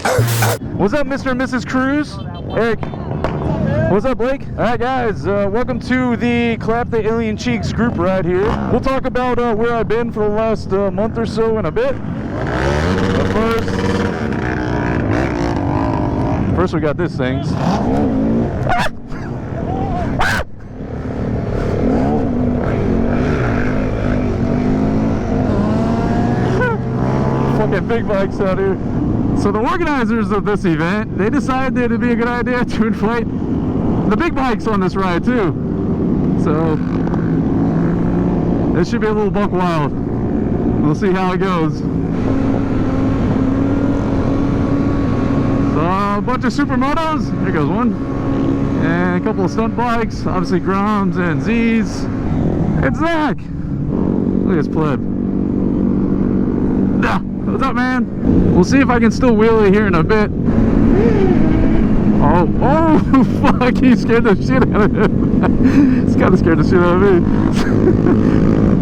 What's up, Mr. and Mrs. Cruz? Eric. What's up, Blake? Alright guys, welcome to the Clap the Alien Cheeks group ride here. We'll talk about where I've been for the last month or so in a bit. But first we got this thing. Fucking big bikes out here. So the organizers of this event, they decided that it'd be a good idea to inflate the big bikes on this ride too. So it should be a little buck wild. We'll see how it goes. So a bunch of supermotos. There goes one. And a couple of stunt bikes. Obviously Groms and Z's. And Zach. Look at this pleb. What's up, man? We'll see if I can still wheelie here in a bit. Oh, fuck, he scared the shit out of him. He's kind of scared the shit out of me.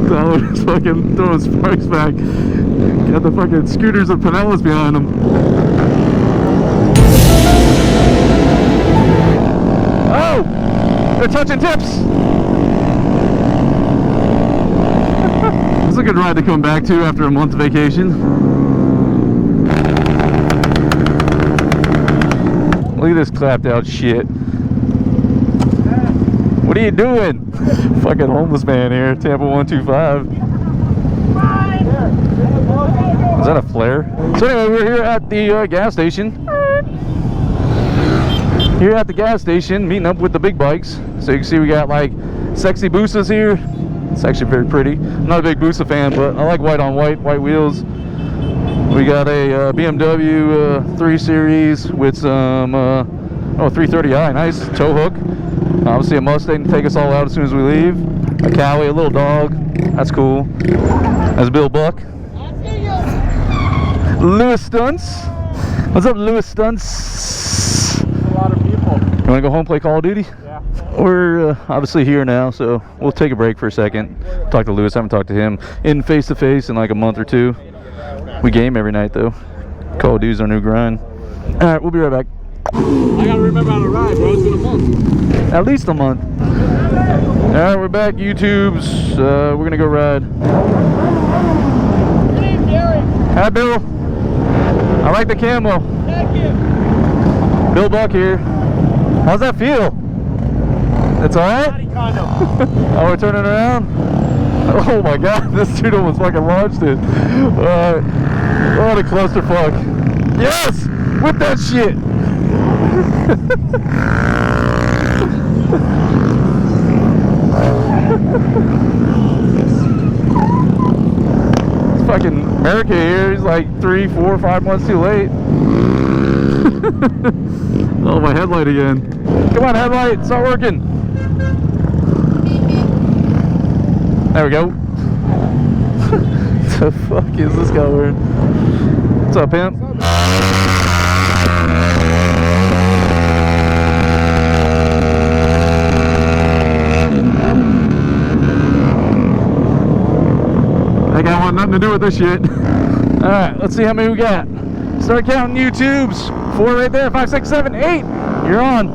Tyler's fucking throwing sparks back. Got the fucking scooters of Pinellas behind him. Oh, they're touching tips. It's a good ride to come back to after a month vacation. Look at this clapped out shit. What are you doing? Fucking homeless man here, Tampa 125. Is that a flare? So anyway, we're here at the gas station. Here at the gas station, meeting up with the big bikes. So you can see we got like sexy Boosas here. It's actually very pretty. I'm not a big Boosa fan, but I like white on white wheels. We got a BMW 3 Series with some 330i, nice tow hook. Obviously a Mustang to take us all out as soon as we leave. A Cowie, a little dog, that's cool. That's Bill Buck. Lewis Stunts. What's up, Lewis Stunts? A lot of people. You want to go home and play Call of Duty? Yeah. We're obviously here now, so we'll take a break for a second. Talk to Lewis. I haven't talked to him in face-to-face in like a month or two. We game every night though. Call of Duty's our new grind. Alright, we'll be right back. I gotta remember how to ride, bro. It's been a month. At least a month. Alright, we're back. YouTube's. We're gonna go ride. Good name, Gary. Hi, Bill. I like the camo. Thank you. Bill Buck here. How's that feel? It's alright? Oh, we're turning around? Oh my god, this dude almost fucking launched it. What a clusterfuck. Yes! Whip that shit! It's fucking America here. He's like 3, 4, 5 months too late. Oh, my headlight again. Come on, headlight, start working. There we go. The fuck is this guy wearing? What's up, pimp? That guy want nothing to do with this shit. Alright, let's see how many we got. Start counting YouTubes. 4 right there, 5, 6, 7, 8. You're on.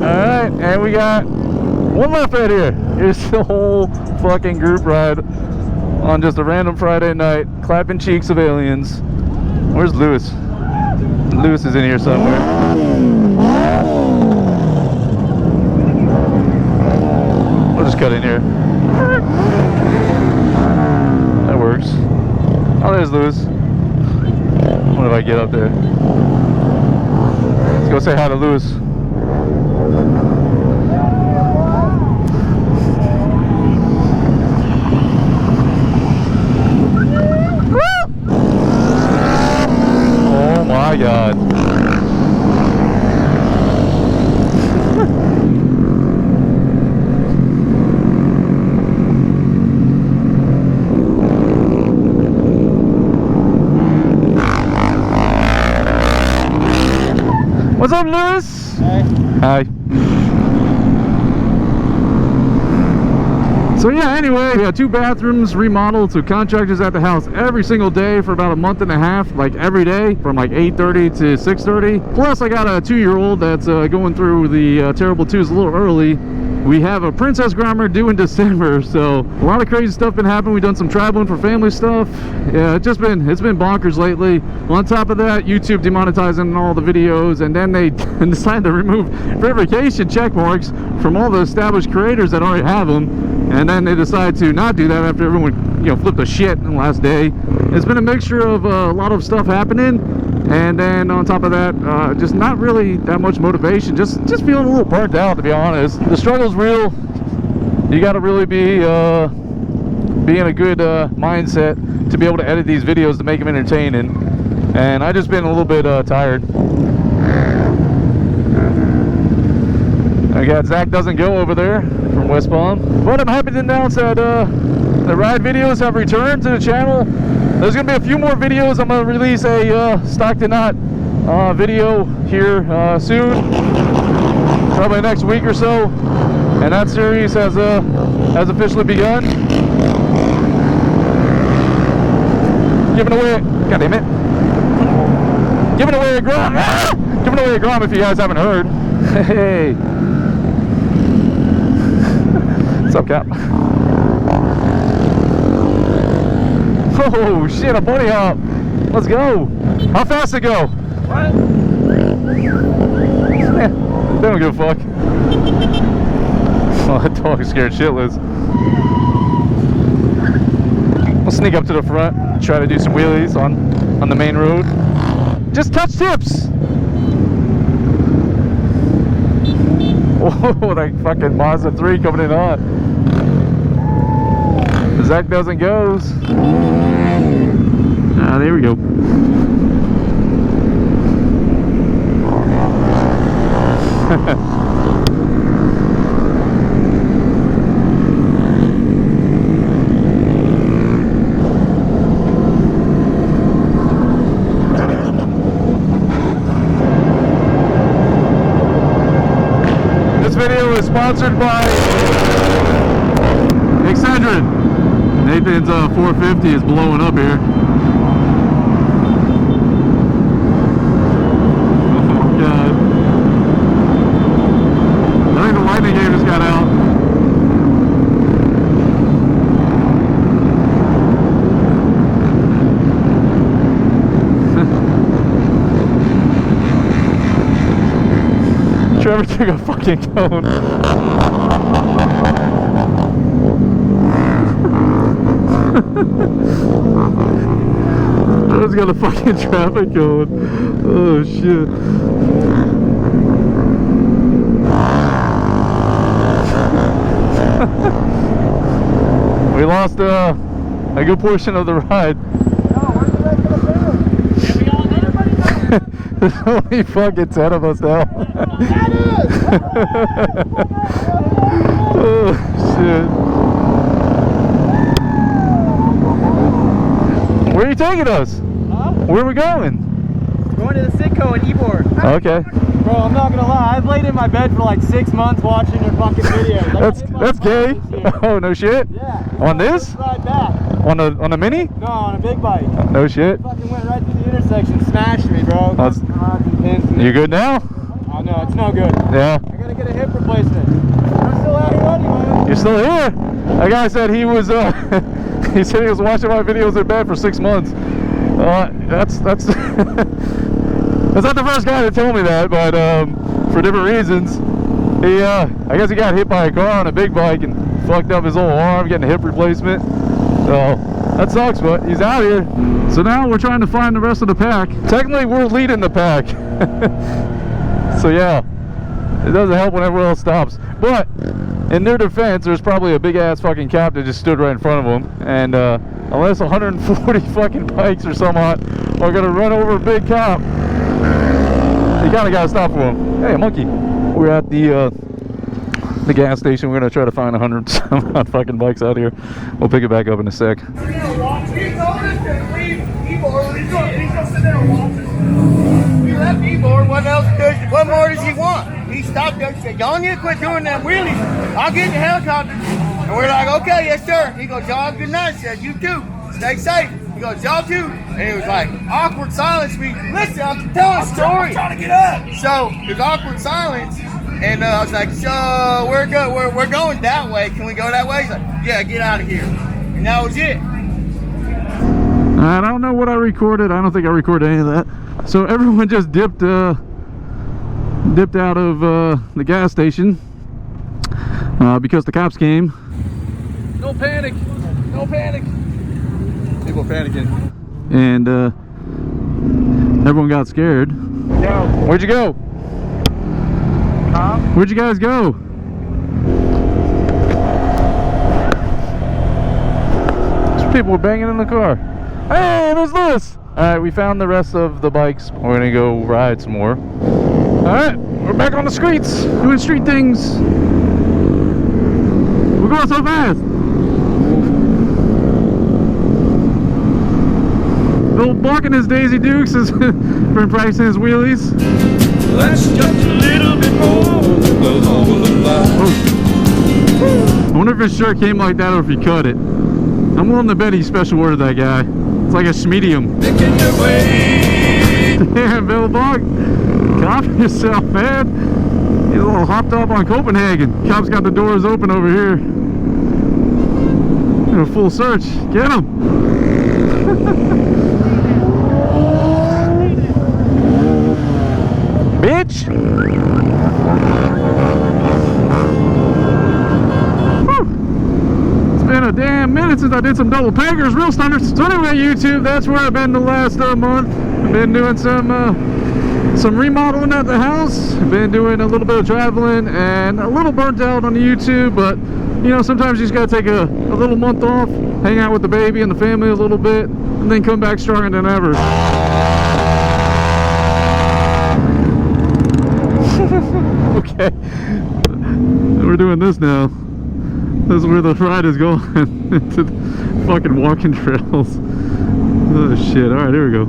Alright, and we got one left right here. Here's the whole fucking group ride on just a random Friday night, clapping cheeks of aliens. Where's Lewis? Lewis is in here somewhere. We'll just cut in here. That works. Oh, there's Lewis. What if I get up there? Let's go say hi to Lewis. Oh my god. What's up, Lewis? Hey. Hi. So yeah, anyway, we had 2 bathrooms remodeled to contractors at the house every single day for about a month and a half, like every day from like 8:30 to 6:30. Plus I got a 2-year-old that's going through the terrible 2s a little early. We have a princess grommer due in December, so a lot of crazy stuff been happening. We've done some traveling for family stuff. Yeah, it's been bonkers lately. On top of that, YouTube demonetizing all the videos, and then they decided to remove verification check marks from all the established creators that already have them, and then they decided to not do that after everyone, you know, flipped a shit in the last day. It's been a mixture of a lot of stuff happening, and then on top of that, just not really that much motivation. Just feeling a little burnt out, to be honest. The struggle's real. You got to really be in a good mindset to be able to edit these videos to make them entertaining. And I just been a little bit tired. I got Zach Doesn't Go over there from West Palm, but I'm happy to announce that the ride videos have returned to the channel. There's gonna be a few more videos. I'm gonna release a stock to knot video here soon, probably next week or so, and that series has officially begun. Giving away, god damn it, giving away a Grom, giving away a Grom if you guys haven't heard. Hey, what's up, Cap? Oh shit, a bunny hop. Let's go. How fast it go? What? They don't give a fuck. Oh, that dog is scared shitless. We'll sneak up to the front, try to do some wheelies on the main road. Just touch tips. Oh, that fucking Mazda 3 coming in hot. Zach Doesn't Goes. Ah, there we go. This video is sponsored by Excedrin. Nathan's 450 is blowing up here. Oh god. I think the lightning game just got out. Trevor took a fucking cone. Trevor's got a fucking traffic cone. Oh shit. We lost a good portion of the ride. There's only fucking 10 of us now. Oh shit. Where are you taking us? Huh? Where are we going? Going to the Sitco in Ybor. Okay. Bro, I'm not gonna lie, I've laid in my bed for like 6 months watching your fucking videos. That's gay. Oh no shit. Yeah. On this? Ride back. On a mini? No, on a big bike. No shit. Fucking went right through the intersection, smashed me, bro. You good now? Oh no, it's no good. Yeah. I gotta get a hip replacement. I'm still out here anyway. You're still here. That guy said he was he said he was watching my videos in bed for 6 months. That's that's not the first guy that told me that, but for different reasons. He I guess he got hit by a car on a big bike and fucked up his whole arm getting a hip replacement. So that sucks, but he's out here. So now we're trying to find the rest of the pack. Technically we're leading the pack. So yeah, it doesn't help when everyone else stops. But in their defense, there's probably a big ass fucking cop that just stood right in front of them, and unless 140 fucking bikes or some odd are gonna run over a big cop, you gotta stop for them. Hey, a monkey. We're at the gas station. We're gonna try to find 100 some odd fucking bikes out here. We'll pick it back up in a sec. He's gonna sit there and watch us. that keyboard. What else what more does he want? He stopped us and said, y'all need to quit doing them wheelies. I'll get in the helicopter. And we're like, okay, yes, sir. He goes, y'all have a good night. He says, you too. Stay safe. He goes, y'all too. And it was like awkward silence. Listen, I'm telling a story. I'm trying to get up. So there's awkward silence. And I was like, so we're going that way. Can we go that way? He's like, yeah, get out of here. And that was it. I don't know what I recorded. I don't think I recorded any of that. So everyone just dipped out of the gas station because the cops came. No panic. No panic. People panicking. And everyone got scared. Yo. Where'd you go? Huh? Where'd you guys go? Some people were banging in the car. Hey, there's Lewis. Alright, we found the rest of the bikes. We're gonna go ride some more. Alright, we're back on the streets, doing street things. We're going so fast. Bill blocking his Daisy Dukes has been practicing his wheelies. That's just a little bit more than we'll all alive. I wonder if his shirt came like that or if he cut it. I'm willing to bet he special ordered that guy. It's like a schmedium. Making your way. Damn, Bill Bog, calm yourself, man. He's a little hopped up on Copenhagen. Cops got the doors open over here. In a full search. Get him. Bitch. Been a damn minute since I did some double packers, real standards. So anyway, YouTube, that's where I've been the last month. I've been doing some remodeling at the house. I've been doing a little bit of traveling and a little burnt out on the YouTube, but you know, sometimes you just gotta take a little month off, hang out with the baby and the family a little bit, and then come back stronger than ever. Okay, we're doing this now. This is where the ride is going, into the fucking walking trails. Oh shit, alright, here we go.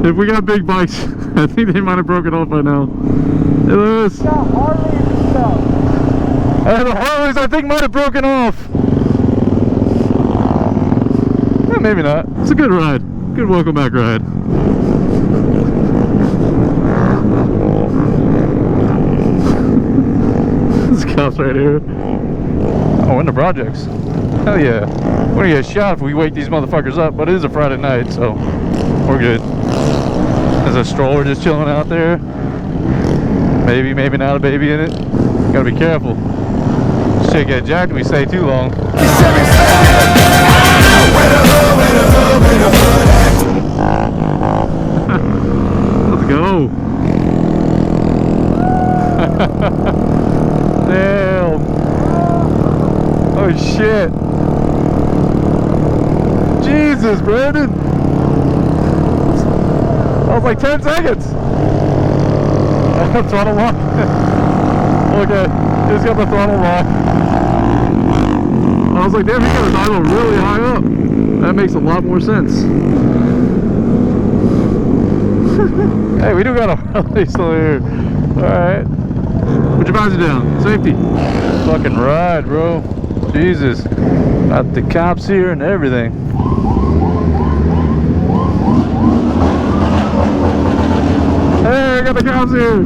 If we got big bikes, I think they might have broken off by now. Hey Lewis. You got Harleys and stuff. The Harleys I think might have broken off. Maybe not. It's a good ride. Good welcome back ride. This cops right here. Oh, in the projects. Hell yeah. We're gonna get shot if we wake these motherfuckers up, but it is a Friday night, so we're good. There's a stroller just chilling out there. Maybe, maybe not a baby in it. Gotta be careful. Shit get jacked if we stay too long. Let's go. Damn. Oh shit. Jesus, Brandon. That was like 10 seconds. Throttle lock. Okay, just got the throttle lock. I was like, damn, he got his idle really high up. That makes a lot more sense. Hey, we do got a Harley still here. Alright. Put your visor down. Safety. Fucking ride, bro. Jesus. Got the cops here and everything. Hey, I got the cops here.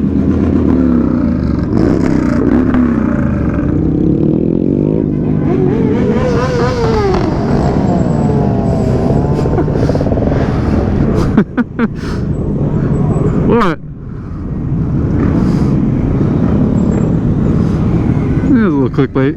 What? There's a little clickbait.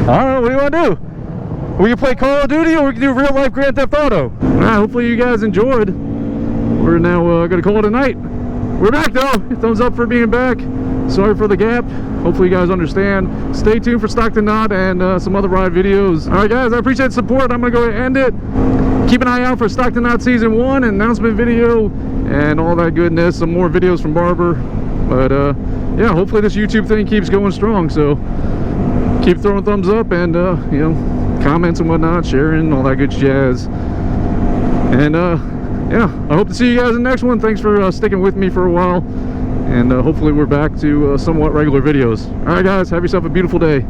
I don't know, what do you want to do? We can play Call of Duty or we can do real life Grand Theft Auto. Alright, hopefully you guys enjoyed. We're now going to call it a night. We're back though. Thumbs up for being back. Sorry for the gap. Hopefully you guys understand. Stay tuned for Stockton Knot and some other ride videos. Alright guys, I appreciate the support. I'm going to go ahead and end it. keep an eye out for Stockton Out Season 1, an announcement video, and all that goodness. Some more videos from Barber. But yeah, hopefully this YouTube thing keeps going strong. So keep throwing thumbs up and you know, comments and whatnot, sharing, all that good jazz. And yeah, I hope to see you guys in the next one. Thanks for sticking with me for a while, and hopefully we're back to somewhat regular videos. All right guys, have yourself a beautiful day.